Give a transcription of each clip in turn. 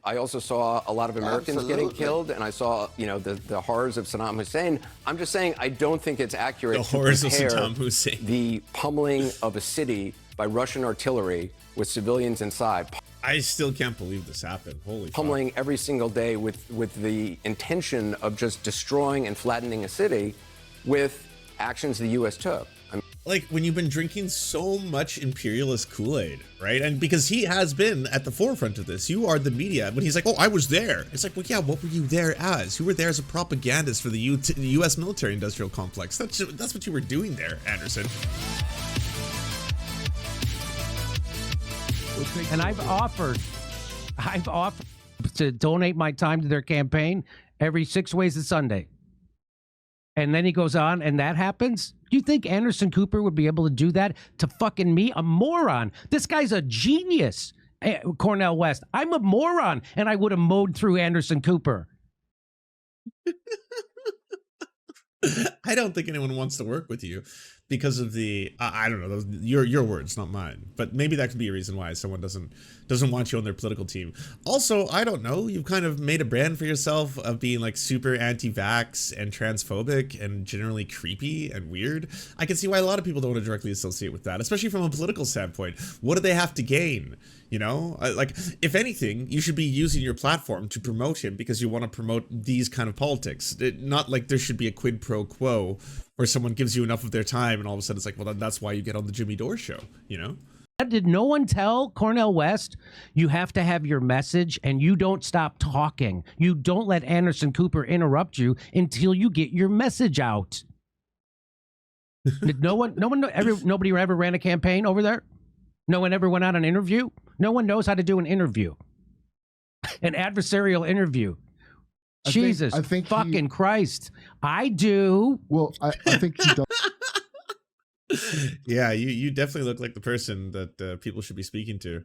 I also saw a lot of Americans getting Absolutely. killed, and I saw, you know, the horrors of Saddam Hussein. I'm just saying I don't think it's accurate The to horrors of compare Saddam Hussein. the pummeling of a city by Russian artillery with civilians inside, I still can't believe this happened. Holy fuck. pummeling every single day with the intention of just destroying and flattening a city, with actions the U.S. took. I mean, Like, when you've been drinking so much imperialist Kool-Aid, right? And because he has been at the forefront of this, you are the media. When he's like, oh, I was there. It's like, well, yeah, what were you there as? You were there as a propagandist for the U.S. military-industrial complex. That's what you were doing there, Anderson. And I've offered to donate my time to their campaign every 6 ways a Sunday. And then he goes on, and that happens? You think Anderson Cooper would be able to do that to fucking me? A moron. This guy's a genius, Cornell West. I'm a moron, and I would have mowed through Anderson Cooper. I don't think anyone wants to work with you because of the I don't know, those your words, not mine. But maybe that could be a reason why someone doesn't want you on their political team. Also, I don't know, you've kind of made a brand for yourself of being like super anti-vax and transphobic and generally creepy and weird. I can see why a lot of people don't want to directly associate with that, especially from a political standpoint. What do they have to gain? You know, like, if anything, you should be using your platform to promote him because you want to promote these kind of politics. Not like there should be a quid pro quo where someone gives you enough of their time and all of a sudden it's like, well, that's why you get on the Jimmy Dore show, you know? Did no one tell Cornel West, you have to have your message and you don't stop talking? You don't let Anderson Cooper interrupt you until you get your message out. Did nobody ever ran a campaign over there? No one ever went on an interview? No one knows how to do an interview. An adversarial interview. Jesus fucking Christ. I do. Well, I think he does. Yeah, you definitely look like the person that people should be speaking to.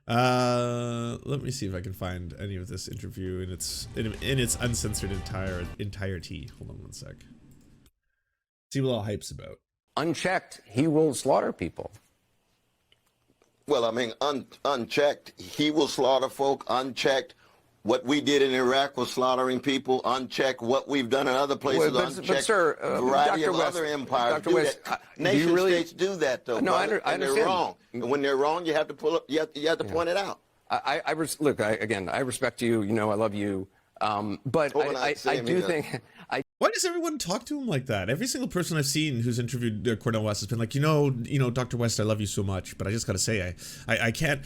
Let me see if I can find any of this interview in its uncensored entirety. Hold on one sec. See what all hype's about. unchecked, he will slaughter people. Well, I mean, unchecked, he will slaughter folk. Unchecked, what we did in Iraq was slaughtering people. Unchecked, what we've done in other places. Unchecked, but sir, variety Dr. of West, other empires Dr. do West, that. Nation states do that, though. No, brother, I and understand. they're wrong. And when they're wrong, you have to pull up. You have to point it out. Look, I respect you. You know, I love you. But I do think. Why does everyone talk to him like that? Every single person I've seen who's interviewed Cornel West has been like, you know, Dr. West, I love you so much, but I just got to say, I can't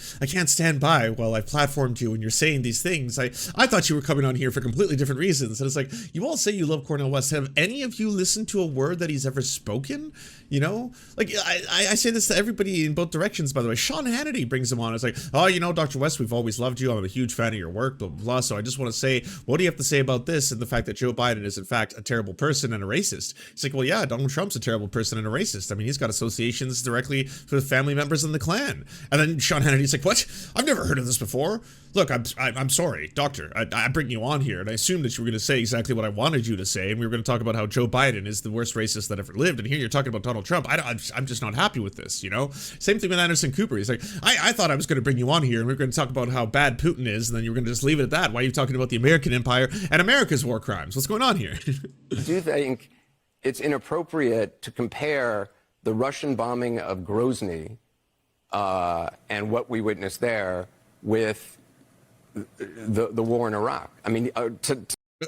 stand by while I've platformed you and you're saying these things. I thought you were coming on here for completely different reasons. And it's like, you all say you love Cornel West. Have any of you listened to a word that he's ever spoken? You know, like I say this to everybody in both directions, by the way. Sean Hannity brings him on. It's like, oh, Dr. West, we've always loved you. I'm a huge fan of your work, blah, blah, blah. So I just want to say, what do you have to say about this and the fact that Joe Biden is in fact a terrible person and a racist? It's like, well, yeah, Donald Trump's a terrible person and a racist. I mean, he's got associations directly with family members in the Klan. And then Sean Hannity's like, what? I've never heard of this before. Look, I'm sorry, doctor. I'm bringing you on here, and I assumed that you were going to say exactly what I wanted you to say, and we were going to talk about how Joe Biden is the worst racist that ever lived, and here you're talking about Donald Trump. I'm just not happy with this, Same thing with Anderson Cooper. He's like, I thought I was going to bring you on here, and we were going to talk about how bad Putin is, and then you were going to just leave it at that. Why are you talking about the American empire and America's war crimes? What's going on here? I do think it's inappropriate to compare the Russian bombing of Grozny and what we witnessed there with the war in Iraq. I mean,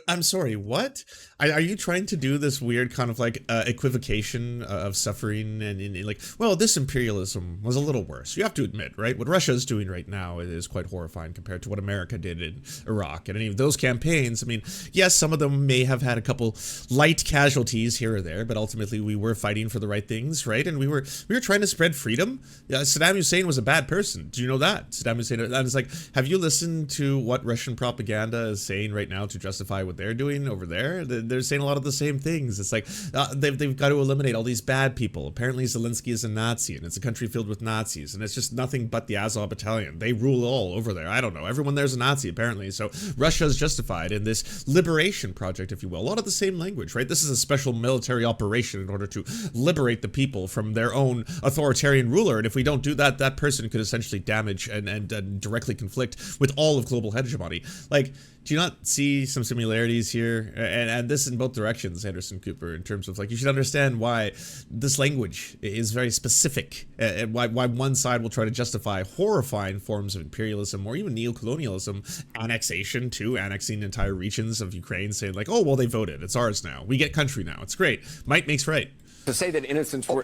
I'm sorry, what? Are you trying to do this weird kind of like equivocation of suffering and like, well, this imperialism was a little worse. You have to admit, right? What Russia is doing right now is quite horrifying compared to what America did in Iraq and any of those campaigns. I mean, yes, some of them may have had a couple light casualties here or there, but ultimately we were fighting for the right things, right? And we were trying to spread freedom. Saddam Hussein was a bad person. Do you know that? Saddam Hussein, and it's like, have you listened to what Russian propaganda is saying right now to justify justify what they're doing over there. They're saying a lot of the same things. It's like they've got to eliminate all these bad people. Apparently Zelensky is a Nazi, and it's a country filled with Nazis, and it's just nothing but the Azov battalion. They rule all over there. I don't know. Everyone there's a Nazi, apparently. So Russia is justified in this liberation project, if you will. A lot of the same language, right? This is a special military operation in order to liberate the people from their own authoritarian ruler. And if we don't do that, that person could essentially damage and directly conflict with all of global hegemony. Like, do you not see some similarities here? And this in both directions, Anderson Cooper, in terms of, like, you should understand why this language is very specific, and why one side will try to justify horrifying forms of imperialism or even neocolonialism, annexation too, annexing entire regions of Ukraine, saying like, oh, well, they voted, it's ours now, we get country now, it's great, might makes right. To say that innocents are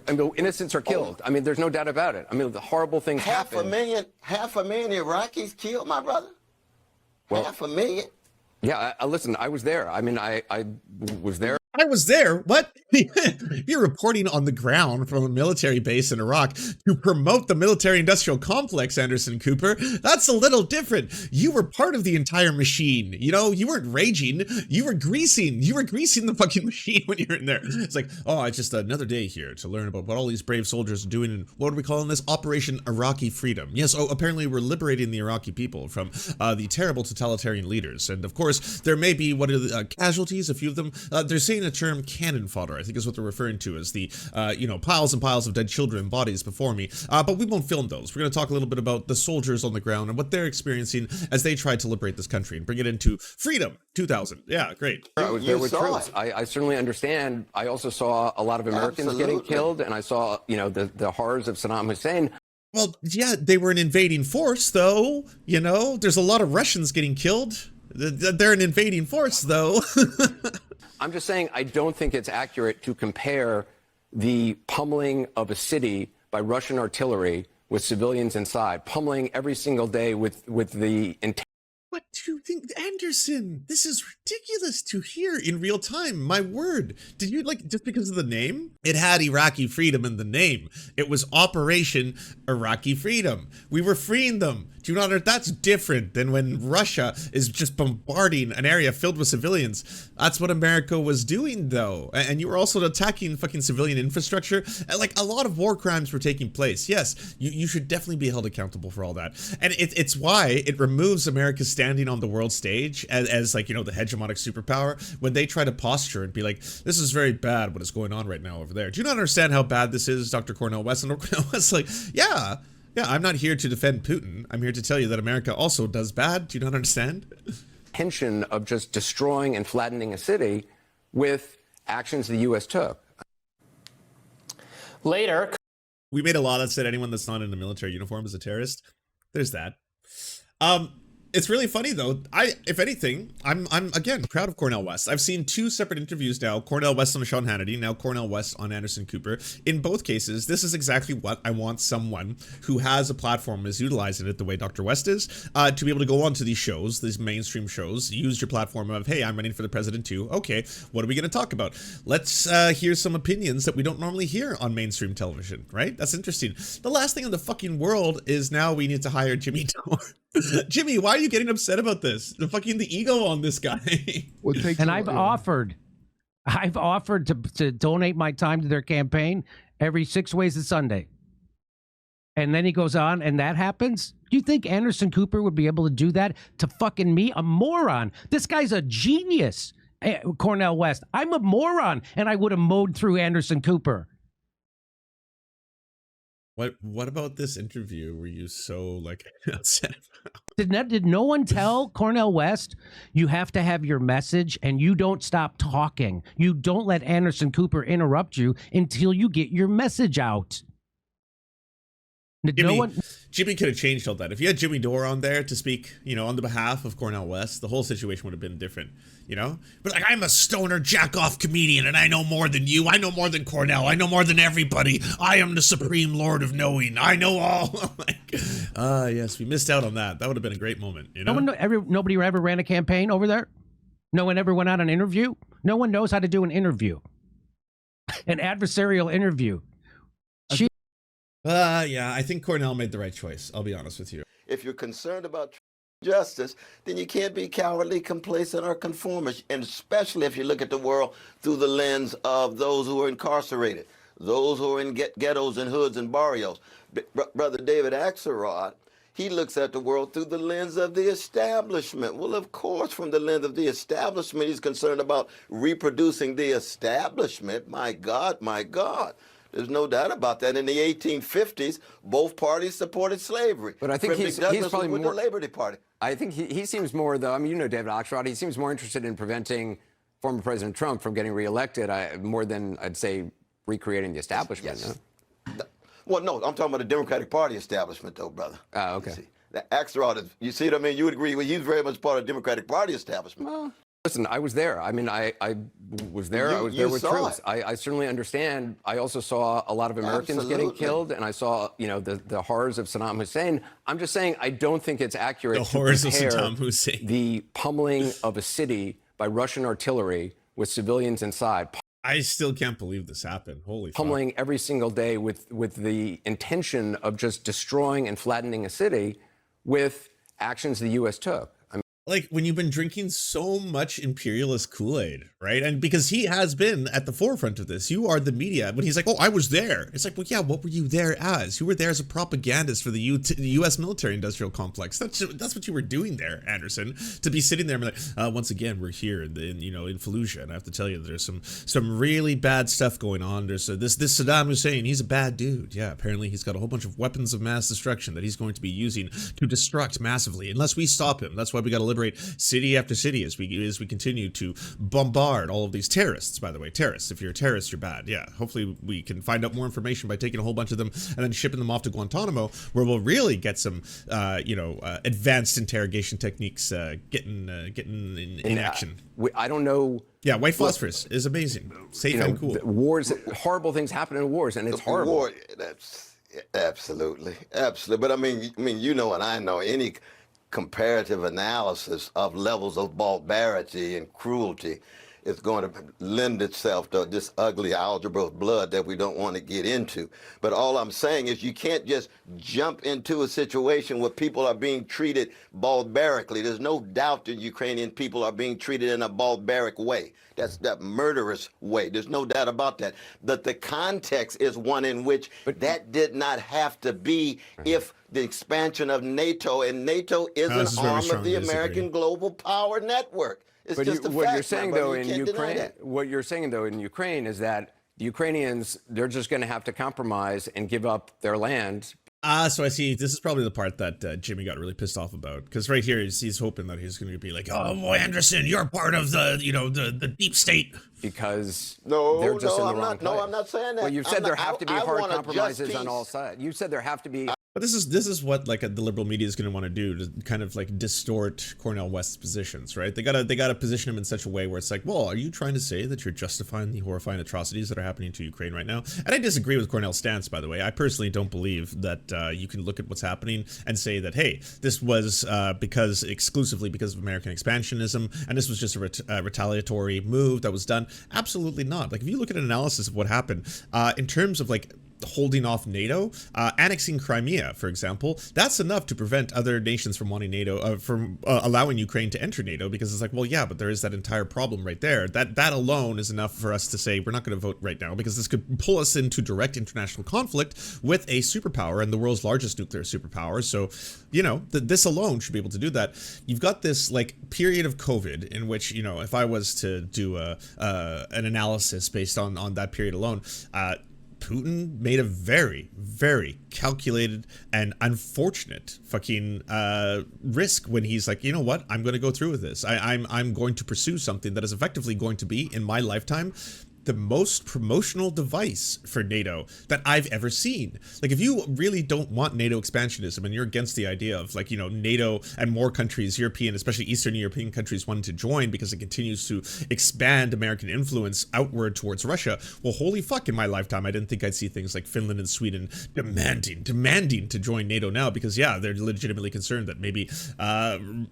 killed. I mean, there's no doubt about it. I mean, the horrible things happen. Half a million Iraqis killed, my brother. Well, 500,000. Yeah, listen, I was there. I mean, I was there. I was there. What? You're reporting on the ground from a military base in Iraq to promote the military-industrial complex, Anderson Cooper. That's a little different. You were part of the entire machine. You know, you weren't raging. You were greasing. You were greasing the fucking machine when you were in there. It's like, oh, it's just another day here to learn about what all these brave soldiers are doing. And what are we calling this? Operation Iraqi Freedom. Yes, oh, apparently we're liberating the Iraqi people from the terrible totalitarian leaders. And of course, there may be casualties, a few of them. They're saying the term cannon fodder, I think is what they're referring to as the, piles and piles of dead children and bodies before me. But we won't film those. We're going to talk a little bit about the soldiers on the ground and what they're experiencing as they try to liberate this country and bring it into freedom 2000. Yeah, great. I was there with troops. I certainly understand. I also saw a lot of Americans getting killed, and I saw, the horrors of Saddam Hussein. Well, yeah, they were an invading force, though. You know, there's a lot of Russians getting killed. They're an invading force, though. I'm just saying I don't think it's accurate to compare the pummeling of a city by Russian artillery with civilians inside, pummeling every single day with the intent. What do you think, Anderson? This is ridiculous to hear in real time. My word. Did you, just because of the name? It had Iraqi freedom in the name. It was Operation Iraqi Freedom. We were freeing them. Do you not? That's different than when Russia is just bombarding an area filled with civilians. That's what America was doing, though. And you were also attacking fucking civilian infrastructure. Like, a lot of war crimes were taking place. Yes, you should definitely be held accountable for all that. And it's why it removes America's standing on the world stage as the hegemonic superpower when they try to posture and be like, this is very bad what is going on right now over there. Do you not understand how bad this is, Dr. Cornell West? And Cornell West, like, yeah, I'm not here to defend Putin. I'm here to tell you that America also does bad. Do you not understand? Intention of just destroying and flattening a city with actions the U.S. took. Later, we made a law that said anyone that's not in a military uniform is a terrorist. There's that. It's really funny though. If anything, I'm again proud of Cornell West. I've seen two separate interviews now, Cornell West on Sean Hannity, now Cornell West on Anderson Cooper. In both cases, this is exactly what I want someone who has a platform, is utilizing it the way Dr. West is, to be able to go onto these shows, these mainstream shows, use your platform of, hey, I'm running for the president too. Okay, what are we going to talk about? Let's hear some opinions that we don't normally hear on mainstream television, right? That's interesting. The last thing in the fucking world is now we need to hire Jimmy Dore. Jimmy, why are you getting upset about this? The ego on this guy. And I've offered to donate my time to their campaign every 6 ways a Sunday. And then he goes on, and that happens? Do you think Anderson Cooper would be able to do that to fucking me? A moron. This guy's a genius, Cornell West. I'm a moron, and I would have mowed through Anderson Cooper. What about this interview were you so upset about? Did no one tell Cornell West you have to have your message and you don't stop talking? You don't let Anderson Cooper interrupt you until you get your message out. Jimmy could have changed all that. If you had Jimmy Dore on there to speak, on the behalf of Cornell West, the whole situation would have been different, But I'm a stoner jack-off comedian, and I know more than you. I know more than Cornell. I know more than everybody. I am the supreme lord of knowing. I know all. Yes, we missed out on that. That would have been a great moment, Nobody ever ran a campaign over there? No one ever went on an interview? No one knows how to do an interview. An adversarial interview. Yeah, I think Cornell made the right choice. I'll be honest with you. If you're concerned about justice, then you can't be cowardly, complacent, or conformist, and especially if you look at the world through the lens of those who are incarcerated, those who are in ghettos and hoods and barrios. Brother David Axelrod, he looks at the world through the lens of the establishment. Well, of course, from the lens of the establishment, he's concerned about reproducing the establishment. My God, my God. There's no doubt about that. In the 1850s, both parties supported slavery. But I think he's probably with more the Labor Party. I think he seems more, though. I mean, you know, David Axelrod. He seems more interested in preventing former President Trump from getting reelected, more than I'd say recreating the establishment. Yes. No? Well, no, I'm talking about the Democratic Party establishment, though, brother. Oh, okay. The Axelrod is. You see what I mean? You would agree. Well, he's very much part of the Democratic Party establishment. Well, listen, I was there. I mean, I was there. I was there with troops. I certainly understand. I also saw a lot of Americans getting killed, and I saw, you know, the horrors of Saddam Hussein. I'm just saying I don't think it's accurate The to horrors of compare Saddam Hussein. the pummeling of a city by Russian artillery with civilians inside. I still can't believe this happened. Holy fuck. Pummeling every single day with the intention of just destroying and flattening a city with actions the U.S. took. I mean, Like, when you've been drinking so much imperialist Kool-Aid, right? And because he has been at the forefront of this, you are the media. But he's like, oh, I was there. It's like, well, yeah, what were you there as? You were there as a propagandist for the U.S. military-industrial complex. That's what you were doing there, Anderson. To be sitting there and be like, once again, we're here in Fallujah, and I have to tell you, there's some really bad stuff going on. There's this Saddam Hussein. He's a bad dude. Yeah, apparently he's got a whole bunch of weapons of mass destruction that he's going to be using to destruct massively, unless we stop him. That's why we got to liberate city after city as we continue to bombard all of these terrorists. By the way, terrorists, if you're a terrorist, you're bad. Yeah, hopefully we can find out more information by taking a whole bunch of them and then shipping them off to Guantanamo, where we'll really get some advanced interrogation techniques getting in action. I don't know. Yeah, white phosphorus is amazing, safe and cool. Wars, horrible things happen in wars, and it's horrible. War, that's absolutely. But I mean, you know, and I know any comparative analysis of levels of barbarity and cruelty is going to lend itself to this ugly algebra of blood that we don't want to get into. But all I'm saying is you can't just jump into a situation where people are being treated barbarically. There's no doubt that Ukrainian people are being treated in a barbaric way. That's that murderous way. There's no doubt about that. But the context is one in which that did not have to be if the expansion of NATO, and NATO is an arm of the American global power network. It's but just what you're saying, though, in Ukraine, what you're saying, though, in Ukraine is that the Ukrainians, they're just going to have to compromise and give up their land. So I see. This is probably the part that Jimmy got really pissed off about, because right here he's hoping that he's going to be like, "Oh, boy, Anderson, you're part of the deep state." Because they're just in the wrong place. No, I'm not saying that. Well, you've said there have to be hard compromises on all sides. You said there have to be. But this is what the liberal media is going to want to do, to kind of distort Cornell West's positions, right? They gotta position him in such a way where it's like, well, are you trying to say that you're justifying the horrifying atrocities that are happening to Ukraine right now? And I disagree with Cornell's stance, by the way. I personally don't believe that you can look at what's happening and say that, hey, this was exclusively because of American expansionism, and this was just a retaliatory move that was done. Absolutely not. If you look at an analysis of what happened in terms of holding off NATO, annexing Crimea, for example, that's enough to prevent other nations from wanting NATO, from allowing Ukraine to enter NATO, because it's like, well, yeah, but there is that entire problem right there. That alone is enough for us to say we're not going to vote right now, because this could pull us into direct international conflict with a superpower and the world's largest nuclear superpower. So, this alone should be able to do that. You've got this period of COVID in which, if I was to do an analysis based on that period alone, Putin made a very, very calculated and unfortunate fucking risk when he's like, you know what, I'm going to go through with this. I'm going to pursue something that is effectively going to be, in my lifetime, the most promotional device for NATO that I've ever seen. If you really don't want NATO expansionism and you're against the idea of NATO and more countries, European, especially Eastern European countries, wanting to join because it continues to expand American influence outward towards Russia, well, holy fuck, in my lifetime, I didn't think I'd see things like Finland and Sweden demanding to join NATO now, because yeah, they're legitimately concerned that maybe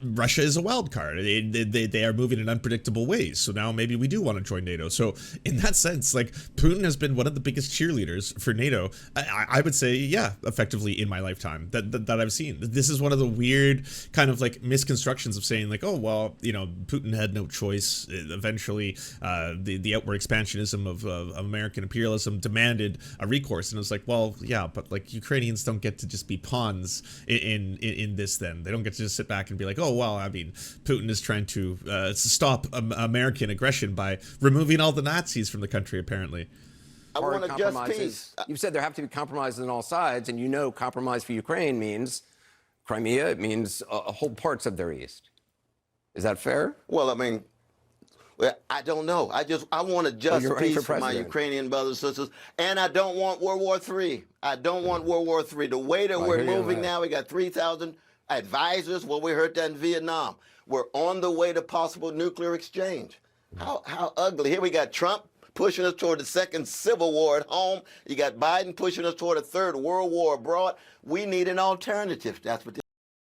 Russia is a wild card. They are moving in unpredictable ways. So now maybe we do want to join NATO. So in that sense, like, Putin has been one of the biggest cheerleaders for NATO. I would say, yeah, effectively in my lifetime that I've seen. This is one of the weird kind of like misconstructions of saying like, oh, well, you know, Putin had no choice. Eventually, the outward expansionism of American imperialism demanded a recourse. And it was like, well, yeah, but like Ukrainians don't get to just be pawns in this then. They don't get to just sit back and be like, oh, well, I mean, Putin is trying to stop American aggression by removing all the Nazis from the country, apparently. I want to just peace. You've said there have to be compromises on all sides, and you know compromise for Ukraine means Crimea, it means whole parts of their east. Is that fair? Well, I mean, I don't know. I want to just peace for my Ukrainian brothers and sisters, and I don't want World War III. I don't want World War III. The way that we're moving now, we got 3,000 advisors. Well, we heard that in Vietnam. We're on the way to possible nuclear exchange. How ugly. Here we got Trump pushing us toward the second civil war at home. You got Biden pushing us toward a third world war abroad. We need an alternative. That's what.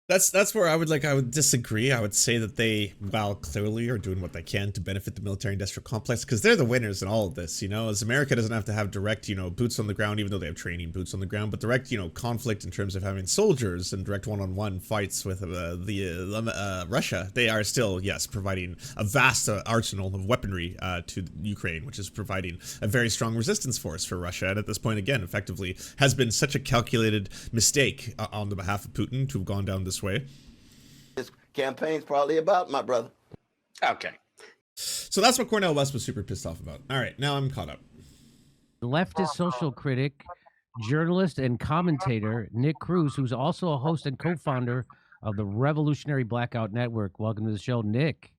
That's where I would disagree. I would say that they, while clearly are doing what they can to benefit the military-industrial complex, because they're the winners in all of this, you know, as America doesn't have to have direct, you know, boots on the ground, even though they have training boots on the ground, but direct, you know, conflict in terms of having soldiers and direct one-on-one fights with Russia. They are still, yes, providing a vast arsenal of weaponry to Ukraine, which is providing a very strong resistance force for Russia. And at this point, again, effectively has been such a calculated mistake on the behalf of Putin to have gone down this way. This campaign's probably about, my brother. Okay. So that's what Cornell West was super pissed off about. All right, now I'm caught up. Leftist social critic, journalist, and commentator Nick Cruz, who's also a host and co-founder of the Revolutionary Blackout Network. Welcome to the show, Nick.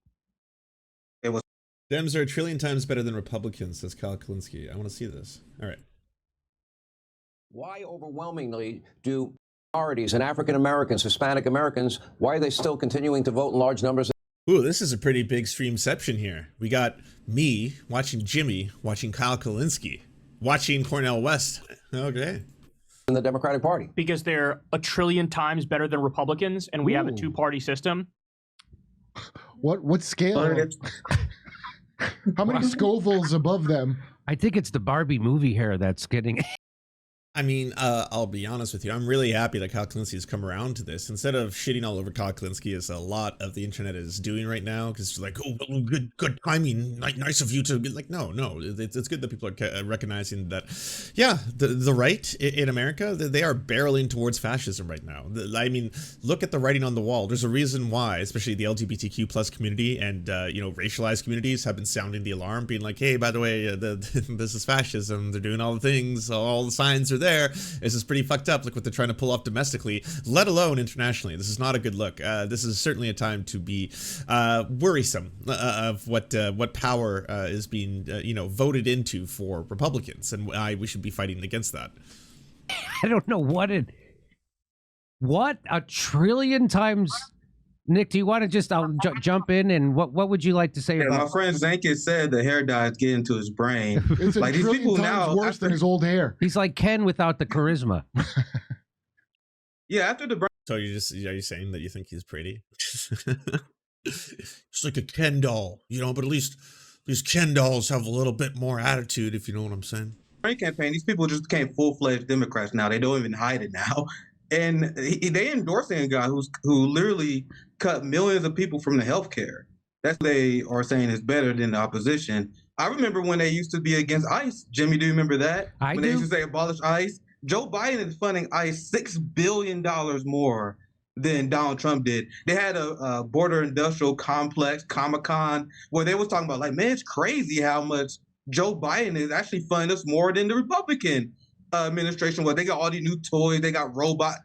Dems are a trillion times better than Republicans, says Kyle Kalinske. I want to see this. All right. Why overwhelmingly do minorities and African Americans, Hispanic Americans, why are they still continuing to vote in large numbers? Ooh, this is a pretty big streamception here. We got me watching Jimmy, watching Kyle Kalinske, watching Cornell West. Okay. In the Democratic Party. Because they're a trillion times better than Republicans, and we have a two-party system. What scale? How many Scovilles above them? I think it's the Barbie movie hair that's getting... I mean, I'll be honest with you. I'm really happy that Kyle Kalinske has come around to this. Instead of shitting all over Kyle Kalinske, as a lot of the internet is doing right now, because it's like, oh, good timing, nice of you to be like, no, it's good that people are recognizing that, yeah, the right in America, they are barreling towards fascism right now. I mean, look at the writing on the wall. There's a reason why, especially the LGBTQ plus community and you know, racialized communities have been sounding the alarm, being like, hey, by the way, this is fascism. They're doing all the things, all the signs are there. This is pretty fucked up. Look what they're trying to pull off domestically, let alone internationally. This is not a good look. This is certainly a time to be worrisome of what power is being you know, voted into for Republicans, and why we should be fighting against that. I don't know what a trillion times. Nick, do you want to just jump in, and what would you like to say about? My friend Zankin said the hair dye is getting to his brain. It's like these people now worse than his old hair. He's like Ken without the charisma. Yeah, after the. So are you saying that you think he's pretty? It's like a Ken doll, you know. But at least these Ken dolls have a little bit more attitude, if you know what I'm saying. Campaign. These people just became full-fledged Democrats now. They don't even hide it now. And they endorsing a guy who literally cut millions of people from the health care. That's what they are saying is better than the opposition. I remember when they used to be against ICE. Jimmy, do you remember that? When they used to say abolish ICE. Joe Biden is funding ICE $6 billion more than Donald Trump did. They had a border industrial complex, Comic-Con, where they was talking about like, man, it's crazy how much Joe Biden is actually funding us more than the Republican administration. Well, they got all these new toys, they got robot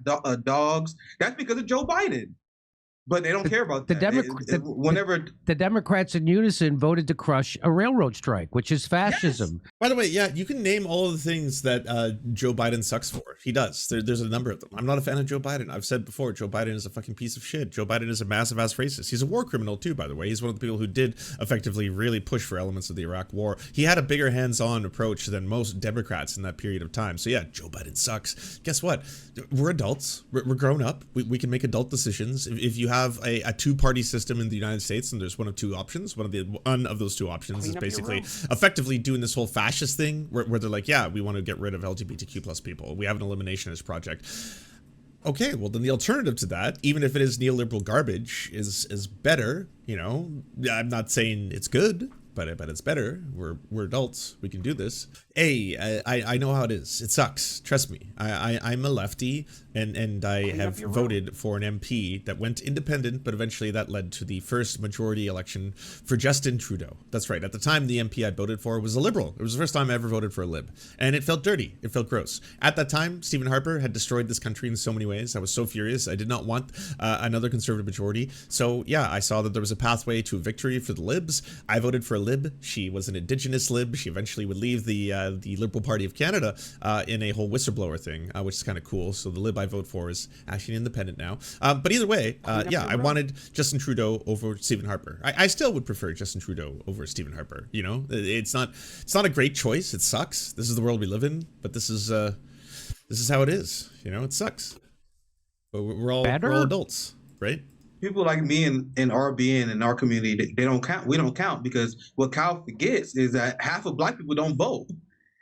dogs. That's because of Joe Biden. But they don't care about that. The Democrats in unison voted to crush a railroad strike, which is fascism. Yes. By the way, yeah, you can name all of the things that Joe Biden sucks for. He does. There's a number of them. I'm not a fan of Joe Biden. I've said before, Joe Biden is a fucking piece of shit. Joe Biden is a massive ass racist. He's a war criminal too, by the way. He's one of the people who did effectively really push for elements of the Iraq war. He had a bigger hands-on approach than most Democrats in that period of time. So yeah, Joe Biden sucks. Guess what? We're adults. We're grown up. We can make adult decisions. If you have a two-party system in the United States, and there's one of two options. One of those two options is basically effectively doing this whole fascist thing where they're like, yeah, we want to get rid of LGBTQ plus people. We have an eliminationist project. Okay, well then the alternative to that, even if it is neoliberal garbage, is better. You know, I'm not saying it's good, but it's better. We're adults. We can do this. I know how it is. It sucks. Trust me. I'm a lefty, and I have voted for an MP that went independent, but eventually that led to the first majority election for Justin Trudeau. That's right. At the time, the MP I voted for was a liberal. It was the first time I ever voted for a lib, and it felt dirty. It felt gross. At that time, Stephen Harper had destroyed this country in so many ways. I was so furious. I did not want another conservative majority. So yeah, I saw that there was a pathway to victory for the libs. I voted for a lib. She was an indigenous lib. She eventually would leave the Liberal Party of Canada in a whole whistleblower thing, which is kind of cool. So the lib I vote for is actually an independent now. But either way, yeah, I wanted Justin Trudeau over Stephen Harper. I still would prefer Justin Trudeau over Stephen Harper. You know, it's not a great choice. It sucks. This is the world we live in, but this is how it is. You know, it sucks. But we're all adults, right? People like me and RBN in our community, they don't count. We don't count because what Kyle forgets is that half of Black people don't vote.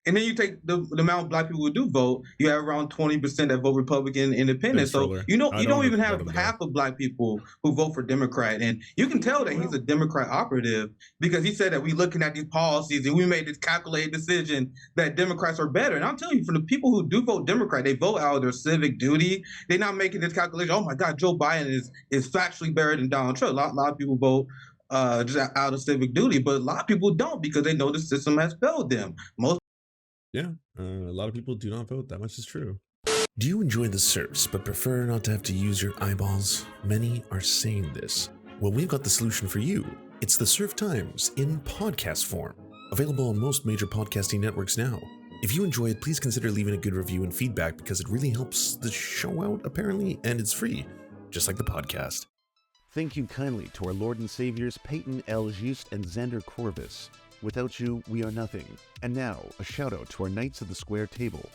And then you take the amount of Black people who do vote, you have around 20% that vote Republican, Independent. So you don't even have half of Black people who vote for Democrat. And you can tell that he's a Democrat operative because he said that we're looking at these policies and we made this calculated decision that Democrats are better. And I'm telling you, for the people who do vote Democrat, they vote out of their civic duty. They're not making this calculation. Oh my God, Joe Biden is factually better than Donald Trump. A lot of people vote just out of civic duty, but a lot of people don't because they know the system has failed them. Yeah, a lot of people do not vote. That much is true. Do you enjoy the Serfs but prefer not to have to use your eyeballs? Many are saying this. Well, we've got the solution for you. It's the Serf Times in podcast form. Available on most major podcasting networks now. If you enjoy it, please consider leaving a good review and feedback because it really helps the show out, apparently, and it's free, just like the podcast. Thank you kindly to our Lord and Saviors Peyton L. Just and Xander Corvus. Without you, we are nothing. And now, a shout out to our Knights of the Square Table.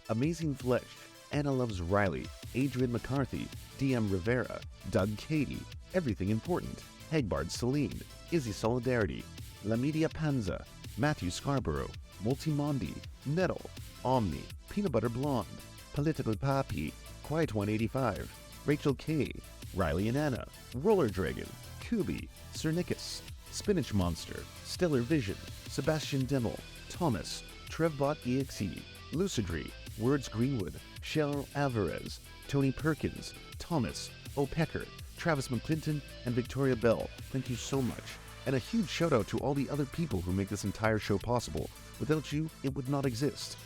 Amazing Flesh, Anna Loves Riley, Adrian McCarthy, DM Rivera, Doug Cady, Everything Important, Hegbard Celine, Izzy Solidarity, La Media Panza, Matthew Scarborough, Multimondi, Metal, Omni, Peanut Butter Blonde, Political Papi, Quiet 185, Rachel K, Riley and Anna, Roller Dragon, Kubi, Cernicus, Spinach Monster, Stellar Vision, Sebastian Dimmel, Thomas, Trevbot EXE, Lucidry, Words Greenwood, Cheryl Alvarez, Tony Perkins, Thomas, O'Pecker, Travis McClinton, and Victoria Bell. Thank you so much. And a huge shout out to all the other people who make this entire show possible. Without you, it would not exist.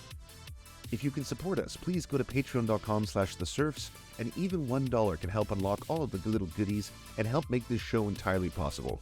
If you can support us, please go to patreon.com/theserfs, and even $1 can help unlock all of the little goodies and help make this show entirely possible.